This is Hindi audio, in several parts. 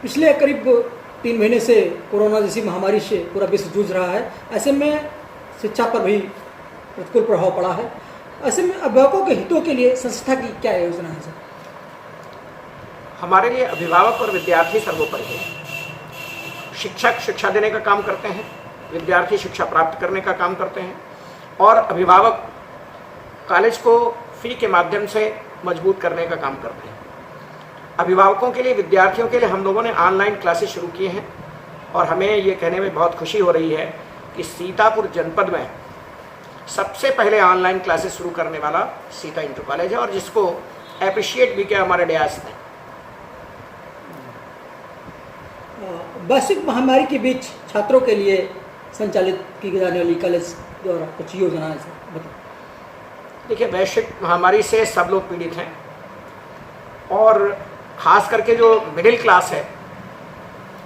पिछले करीब 3 महीने से कोरोना जैसी महामारी से पूरा विश्व जूझ रहा है। ऐसे में शिक्षा पर भी प्रतिकूल प्रभाव पड़ा है। ऐसे में अभिभावकों के हितों के लिए संस्था की क्या योजना है सर? हमारे लिए अभिभावक और विद्यार्थी सर्वोपरि है। शिक्षक शिक्षा देने का काम करते हैं, विद्यार्थी शिक्षा प्राप्त करने का काम करते हैं और अभिभावक कॉलेज को फी के माध्यम से मजबूत करने का काम करते हैं। अभिभावकों के लिए, विद्यार्थियों के लिए हम लोगों ने ऑनलाइन क्लासेस शुरू किए हैं और हमें ये कहने में बहुत खुशी हो रही है कि सीतापुर जनपद में सबसे पहले ऑनलाइन क्लासेस शुरू करने वाला सीता इंटर कॉलेज है और जिसको अप्रिशिएट भी किया हमारे डयास ने। वैश्विक महामारी के बीच छात्रों के लिए संचालित की जाने वाली कॉलेज द्वारा कुछ योजनाएं सर बताएं। देखिए, वैश्विक महामारी से सब लोग पीड़ित हैं और ख़ास करके जो मिडिल क्लास है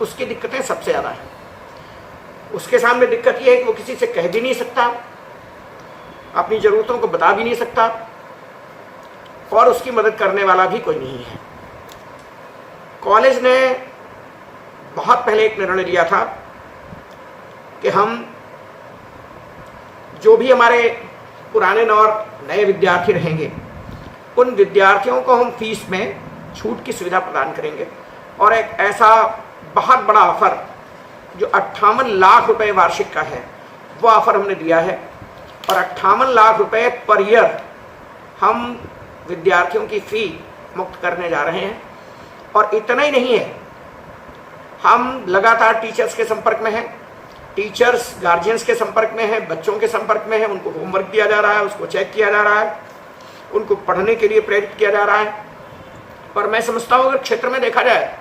उसकी दिक्कतें सबसे ज़्यादा हैं। उसके सामने दिक्कत ये है कि वो किसी से कह भी नहीं सकता, अपनी ज़रूरतों को बता भी नहीं सकता और उसकी मदद करने वाला भी कोई नहीं है। कॉलेज ने बहुत पहले एक निर्णय लिया था कि हम जो भी हमारे पुराने और नए विद्यार्थी रहेंगे उन विद्यार्थियों को हम फीस में छूट की सुविधा प्रदान करेंगे और एक ऐसा बहुत बड़ा ऑफर जो 58 लाख रुपए वार्षिक का है वो ऑफर हमने दिया है और 58 लाख रुपए पर ईयर हम विद्यार्थियों की फ़ी मुक्त करने जा रहे हैं। और इतना ही नहीं है, हम लगातार टीचर्स के संपर्क में हैं, टीचर्स गार्जियंस के संपर्क में हैं, बच्चों के संपर्क में हैं, उनको होमवर्क दिया जा रहा है, उसको चेक किया जा रहा है, उनको पढ़ने के लिए प्रेरित किया जा रहा है। और मैं समझता हूँ अगर क्षेत्र में देखा जाए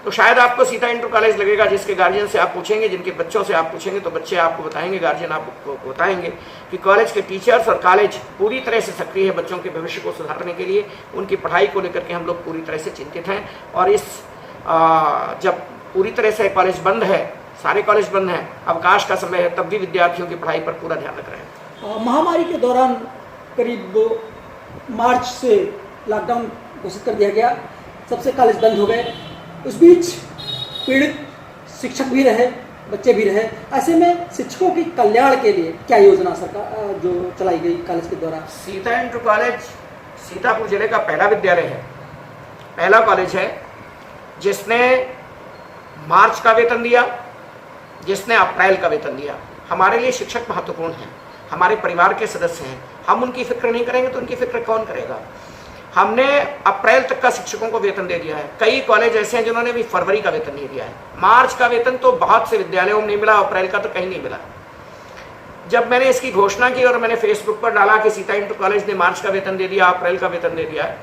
तो शायद आपको सीता इंटर कॉलेज लगेगा जिसके गार्जियन से आप पूछेंगे, जिनके बच्चों से आप पूछेंगे तो बच्चे आपको बताएंगे, गार्जियन आपको बताएंगे कि कॉलेज के टीचर्स और कॉलेज पूरी तरह से सक्रिय है बच्चों के भविष्य को सुधारने के लिए। उनकी पढ़ाई को लेकर के हम लोग पूरी तरह से चिंतित हैं और इस जब पूरी तरह से कॉलेज बंद है, सारे कॉलेज बंद हैं, अवकाश का समय है, तब भी विद्यार्थियों की पढ़ाई पर पूरा ध्यान रख रहे हैं। महामारी के दौरान करीब मार्च से लॉकडाउन घोषित कर दिया गया, सबसे कॉलेज बंद हो गए। उस बीच पीड़ित शिक्षक भी रहे, बच्चे भी रहे। ऐसे में शिक्षकों की कल्याण के लिए क्या योजना सरकार जो चलाई गई कॉलेज के द्वारा? सीता इंटर कॉलेज सीतापुर जिले का पहला विद्यालय है, पहला कॉलेज है जिसने मार्च का वेतन दिया, जिसने अप्रैल का वेतन दिया। हमारे लिए शिक्षक महत्वपूर्ण हैं, हमारे परिवार के सदस्य हैं। हम उनकी फिक्र नहीं करेंगे तो उनकी फिक्र कौन करेगा? हमने अप्रैल तक का शिक्षकों को वेतन दे दिया है। कई कॉलेज ऐसे हैं जिन्होंने भी फरवरी का वेतन नहीं दिया है। मार्च का वेतन तो बहुत से विद्यालयों में नहीं मिला, अप्रैल का तो कहीं नहीं मिला। जब मैंने इसकी घोषणा की और मैंने फेसबुक पर डाला कि सीता इंटर कॉलेज ने मार्च का वेतन दे दिया, अप्रैल का वेतन दे दिया है,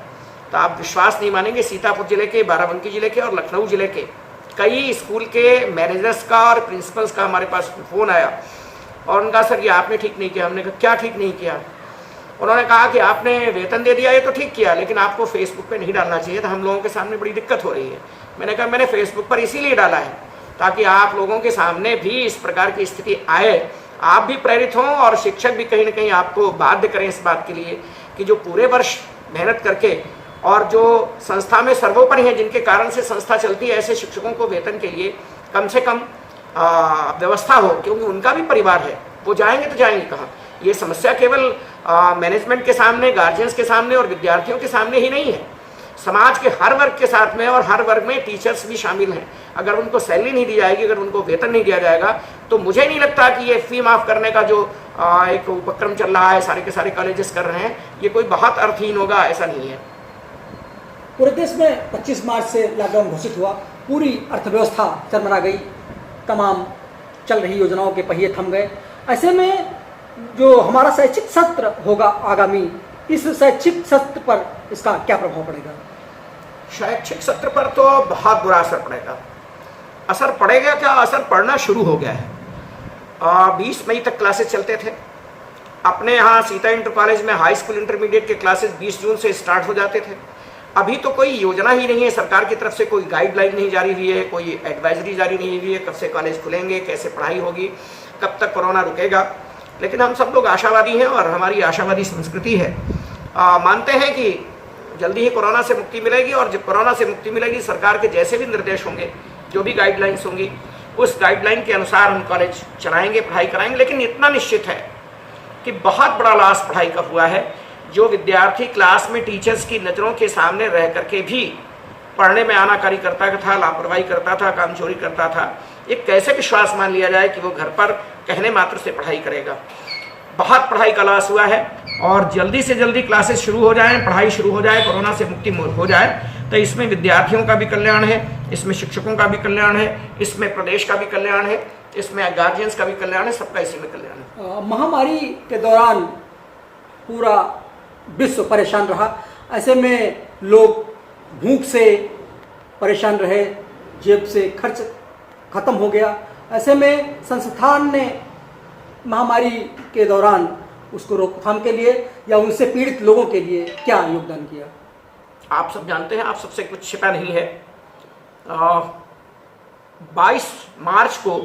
तो आप विश्वास नहीं मानेंगे, सीतापुर जिले के, बाराबंकी जिले के और लखनऊ जिले के कई स्कूल के मैनेजर्स का और प्रिंसिपल्स का हमारे पास फ़ोन आया और उनका सर ये आपने ठीक नहीं किया। हमने कहा क्या ठीक नहीं किया? उन्होंने कहा कि आपने वेतन दे दिया ये तो ठीक किया, लेकिन आपको फेसबुक पे नहीं डालना चाहिए था, हम लोगों के सामने बड़ी दिक्कत हो रही है। मैंने कहा मैंने फेसबुक पर इसीलिए डाला है ताकि आप लोगों के सामने भी इस प्रकार की स्थिति आए, आप भी प्रेरित हों और शिक्षक भी कहीं ना कहीं आपको बाध्य करें इस बात के लिए कि जो पूरे वर्ष मेहनत करके और जो संस्था में सर्वोपरि हैं, जिनके कारण से संस्था चलती है, ऐसे शिक्षकों को वेतन के लिए कम से कम व्यवस्था हो, क्योंकि उनका भी परिवार है, वो जाएंगे तो जाएंगे कहाँ? ये समस्या केवल मैनेजमेंट के सामने, गार्जियंस के सामने और विद्यार्थियों के सामने ही नहीं है, समाज के हर वर्ग के साथ में, और हर वर्ग में टीचर्स भी शामिल हैं। अगर उनको सैलरी नहीं दी जाएगी, अगर उनको वेतन नहीं दिया जाएगा, तो मुझे नहीं लगता कि ये फी माफ़ करने का जो एक उपक्रम चल रहा है, सारे के सारे कॉलेजेस कर रहे हैं, ये कोई बहुत अर्थहीन होगा, ऐसा नहीं है। पूरे देश में 25 मार्च से लॉकडाउन घोषित हुआ, पूरी अर्थव्यवस्था चरमरा गई, तमाम चल रही योजनाओं के पहिए थम गए। ऐसे में जो हमारा शैक्षिक सत्र होगा आगामी, इस शैक्षिक सत्र पर इसका क्या प्रभाव पड़ेगा? शैक्षिक सत्र पर तो बहुत बुरा असर पड़ेगा। असर पड़ेगा क्या, असर पड़ना शुरू हो गया है। 20 मई तक क्लासेस चलते थे। अपने यहाँ सीता इंटर कॉलेज में हाई स्कूल इंटरमीडिएट के क्लासेस 20 जून से स्टार्ट हो जाते थे। अभी तो कोई योजना ही नहीं है, सरकार की तरफ से कोई गाइडलाइन नहीं जारी हुई है, कोई एडवाइजरी जारी नहीं हुई है, कब से कॉलेज खुलेंगे, कैसे पढ़ाई होगी, कब तक कोरोना रुकेगा। लेकिन हम सब लोग आशावादी हैं और हमारी आशावादी संस्कृति है। मानते हैं कि जल्दी ही कोरोना से मुक्ति मिलेगी, और जब कोरोना से मुक्ति मिलेगी सरकार के जैसे भी निर्देश होंगे, जो भी गाइडलाइंस होंगी, उस गाइडलाइन के अनुसार हम कॉलेज चलाएंगे, पढ़ाई कराएंगे। लेकिन इतना निश्चित है कि बहुत बड़ा लॉस पढ़ाई का हुआ है। जो विद्यार्थी क्लास में टीचर्स की नज़रों के सामने रह करके भी पढ़ने में आनाकानी करता था, लापरवाही करता था, काम चोरी करता था, ये कैसे विश्वास मान लिया जाए कि वो घर पर कहने मात्र से पढ़ाई करेगा। बहुत पढ़ाई का लॉस हुआ है, और जल्दी से जल्दी क्लासेस शुरू हो जाएं, पढ़ाई शुरू हो जाए, कोरोना से मुक्ति हो जाए, तो इसमें विद्यार्थियों का भी कल्याण है, इसमें शिक्षकों का भी कल्याण है, इसमें प्रदेश का भी कल्याण है, इसमें गार्जियंस का भी कल्याण है, सबका इसी में कल्याण है। महामारी के दौरान पूरा विश्व परेशान रहा। ऐसे में लोग भूख से परेशान रहे, जेब से खर्च खत्म हो गया। ऐसे में संस्थान ने महामारी के दौरान उसको रोकथाम के लिए या उनसे पीड़ित लोगों के लिए क्या योगदान किया? आप सब जानते हैं, आप सबसे कुछ छिपा नहीं है। 22 मार्च को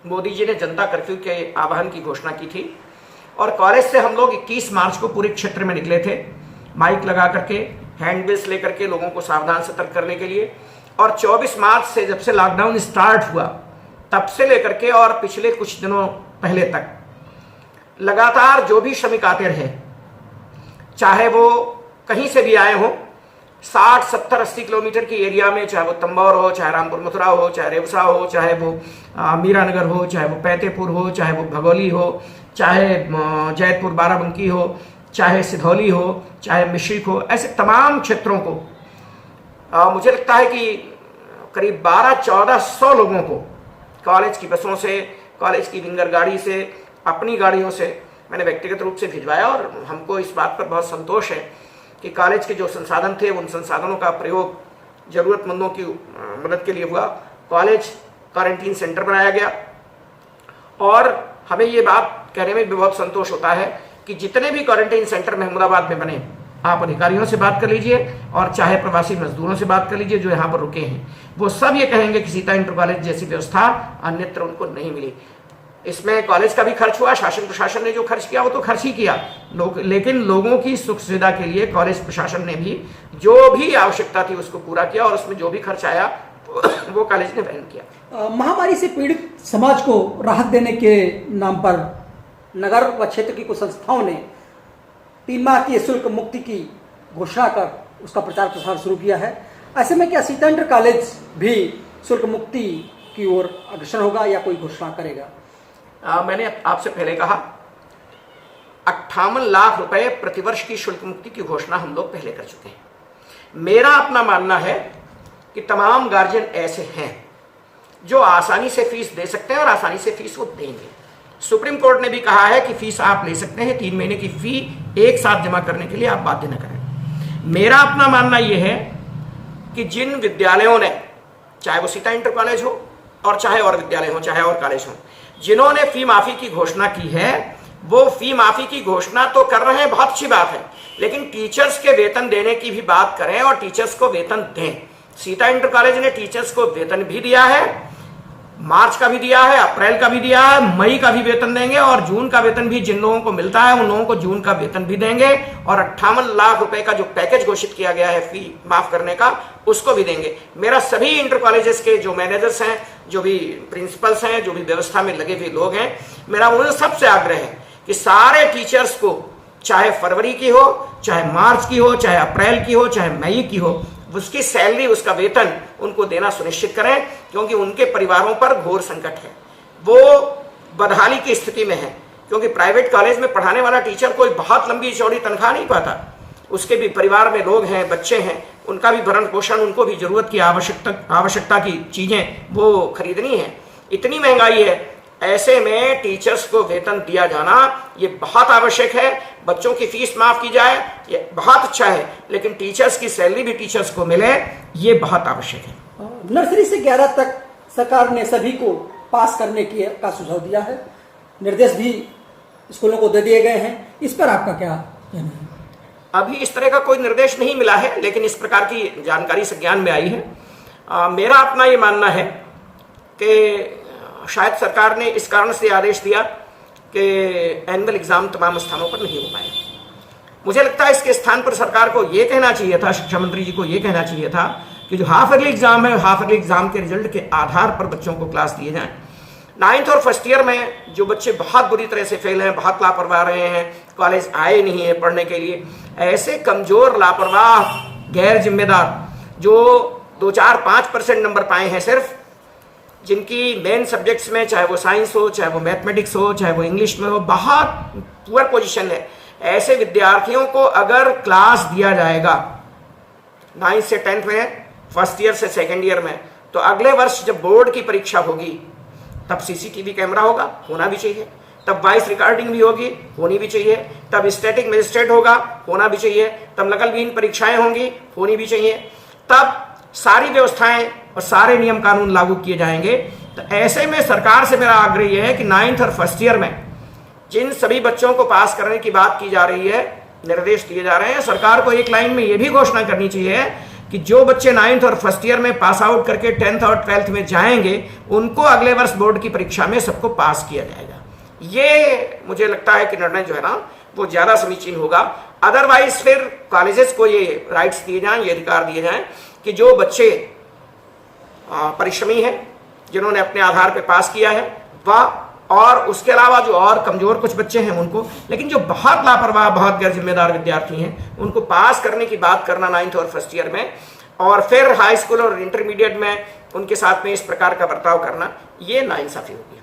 मोदी जी ने जनता कर्फ्यू के आह्वान की घोषणा की थी, और कॉलेज से हम लोग 21 मार्च को पूरे क्षेत्र में निकले थे, माइक लगा करके, हैंडबिल्स लेकर के लोगों को सावधान सतर्क करने के लिए। और 24 मार्च से जब से लॉकडाउन स्टार्ट हुआ तब से लेकर के और पिछले कुछ दिनों पहले तक लगातार जो भी श्रमिक आते रहे, चाहे वो कहीं से भी आए हों, 60, 70, 80 किलोमीटर की एरिया में, चाहे वो तंबौर हो, चाहे रामपुर मथुरा हो, चाहे रेवसा हो, चाहे वो मीरानगर हो, चाहे वो पैतेपुर हो, चाहे वो भगोली हो, चाहे जैतपुर बाराबंकी हो, चाहे सिधौली हो, चाहे मिश्रिक हो, ऐसे तमाम क्षेत्रों को मुझे लगता है कि करीब 1200-1400 लोगों को कॉलेज की बसों से, कॉलेज की विंगर गाड़ी से, अपनी गाड़ियों से मैंने व्यक्तिगत रूप से भिजवाया। और हमको इस बात पर बहुत संतोष है कि कॉलेज के जो संसाधन थे, उन संसाधनों का प्रयोग ज़रूरतमंदों की मदद के लिए हुआ। कॉलेज क्वारंटीन सेंटर बनाया गया, और हमें ये बात कहने में भी बहुत संतोष होता है कि जितने भी क्वारंटीन सेंटर महमूदाबाद में बने, आप अधिकारियों से बात कर लीजिए और चाहे प्रवासी मजदूरों से बात कर लीजिए जो यहाँ पर रुके हैं, वो सब ये कहेंगे कि सीता इंटर कॉलेज जैसी व्यवस्था अन्यत्र उनको नहीं मिली। इसमें कॉलेज का भी खर्च हुआ, शासन प्रशासन ने जो खर्च किया वो तो खर्च ही किया, लेकिन लोगों की सुख सुविधा के लिए कॉलेज प्रशासन ने भी जो भी आवश्यकता थी उसको पूरा किया, और उसमें जो भी खर्च आया वो कॉलेज ने वहन किया। महामारी से पीड़ित समाज को राहत देने के नाम पर नगर व क्षेत्र की कुछ संस्थाओं ने 3 माह की शुल्क मुक्ति की घोषणा कर उसका प्रचार प्रसार शुरू किया है। ऐसे में क्या सीता इंटर कॉलेज भी शुल्क मुक्ति की ओर अग्रसर होगा या कोई घोषणा करेगा? मैंने आपसे पहले कहा 58 लाख रुपए प्रतिवर्ष की शुल्क मुक्ति की घोषणा हम लोग पहले कर चुके हैं। मेरा अपना मानना है कि तमाम गार्जियन ऐसे हैं जो आसानी से फीस दे सकते हैं और आसानी से फीस वो देंगे। सुप्रीम कोर्ट ने भी कहा है कि फीस आप ले सकते हैं, 3 महीने की फी एक साथ जमा करने के लिए आप बाध्य न करें। मेरा अपना मानना यह है कि जिन विद्यालयों ने, चाहे वो सीता इंटर कॉलेज हो और चाहे और विद्यालय हो, चाहे और कॉलेज हो, जिन्होंने फी माफी की घोषणा की है, वो फी माफी की घोषणा तो कर रहे हैं, बहुत अच्छी बात है, लेकिन टीचर्स के वेतन देने की भी बात करें और टीचर्स को वेतन दें। सीता इंटर कॉलेज ने टीचर्स को वेतन भी दिया है, मार्च का भी दिया है, अप्रैल का भी दिया है, मई का भी वेतन देंगे, और जून का वेतन भी जिन लोगों को मिलता है उन लोगों को जून का वेतन भी देंगे, और 58 लाख रुपए का जो पैकेज घोषित किया गया है फी माफ करने का, उसको भी देंगे। मेरा सभी इंटर कॉलेजेस के जो मैनेजर्स हैं, जो भी प्रिंसिपल्स हैं, जो भी व्यवस्था में लगे हुए लोग हैं, मेरा उन सबसे आग्रह है कि सारे टीचर्स को, चाहे फरवरी की हो, चाहे मार्च की हो, चाहे अप्रैल की हो, चाहे मई की हो, उसकी सैलरी, उसका वेतन उनको देना सुनिश्चित करें, क्योंकि उनके परिवारों पर घोर संकट है, वो बदहाली की स्थिति में है। क्योंकि प्राइवेट कॉलेज में पढ़ाने वाला टीचर कोई बहुत लंबी चौड़ी तनख्वाह नहीं पाता, उसके भी परिवार में लोग हैं, बच्चे हैं, उनका भी भरण पोषण, उनको भी जरूरत की आवश्यकता की चीजें वो खरीदनी है। इतनी महंगाई है, ऐसे में टीचर्स को वेतन दिया जाना ये बहुत आवश्यक है। बच्चों की फीस माफ की जाए ये बहुत अच्छा है, लेकिन टीचर्स की सैलरी भी टीचर्स को मिले ये बहुत आवश्यक है। नर्सरी से 11 तक सरकार ने सभी को पास करने का सुझाव दिया है, निर्देश भी स्कूलों को दे दिए गए हैं, इस पर आपका क्या कहना है? अभी इस तरह का कोई निर्देश नहीं मिला है, लेकिन इस प्रकार की जानकारी संज्ञान में आई है। मेरा अपना ये मानना है कि शायद सरकार ने इस कारण से आदेश दिया कि एनुअल एग्जाम तमाम स्थानों पर नहीं हो पाए। मुझे लगता है इसके स्थान पर सरकार को ये कहना चाहिए था, शिक्षा मंत्री जी को ये कहना चाहिए था कि जो हाफ ईयरली एग्जाम है, हाफ ईयरली एग्जाम के रिजल्ट के आधार पर बच्चों को क्लास दिए जाएं। 9th और फर्स्ट ईयर में जो बच्चे बहुत बुरी तरह से फेल हैं, बहुत लापरवाह रहे हैं, कॉलेज आए नहीं है पढ़ने के लिए, ऐसे कमजोर, लापरवाह, गैर जिम्मेदार जो 2-4-5% नंबर पाए हैं सिर्फ, जिनकी मेन सब्जेक्ट्स में, चाहे वो साइंस हो, चाहे वो मैथमेटिक्स हो, चाहे वो इंग्लिश में हो, बहुत पुअर पोजीशन है, ऐसे विद्यार्थियों को अगर क्लास दिया जाएगा 9th से 10th में, फर्स्ट ईयर से सेकेंड ईयर में, तो अगले वर्ष जब बोर्ड की परीक्षा होगी तब सीसीटीवी कैमरा होगा, होना भी चाहिए, तब वॉइस रिकॉर्डिंग भी होगी, होनी भी चाहिए, तब स्टैटिक मजिस्ट्रेट होगा, होना भी चाहिए, तब नकलविहीन परीक्षाएं होंगी, होनी भी चाहिए, तब सारी व्यवस्थाएं और सारे नियम कानून लागू किए जाएंगे। तो ऐसे में सरकार से मेरा आग्रह यह है कि 9th और फर्स्ट ईयर में जिन सभी बच्चों को पास करने की बात की जा रही है, निर्देश दिए जा रहे हैं, सरकार को एक लाइन में यह भी घोषणा करनी चाहिए कि जो बच्चे 9th और फर्स्ट ईयर में पास आउट करके 10th और 12th में जाएंगे, उनको अगले वर्ष बोर्ड की परीक्षा में सबको पास किया जाएगा। ये मुझे लगता है कि निर्णय जो है ना वो ज्यादा समीचीन होगा। अदरवाइज फिर कॉलेजेस को ये राइट्स दिए जाएं, ये अधिकार दिए जाएं कि जो बच्चे परिश्रमी हैं, जिन्होंने अपने आधार पे पास किया है वह, और उसके अलावा जो और कमजोर कुछ बच्चे हैं उनको, लेकिन जो बहुत लापरवाह, बहुत गैर जिम्मेदार विद्यार्थी हैं, उनको पास करने की बात करना 9th और फर्स्ट ईयर में, और फिर हाई स्कूल और इंटरमीडिएट में उनके साथ में इस प्रकार का बर्ताव करना, ये नाइंसाफी होगी।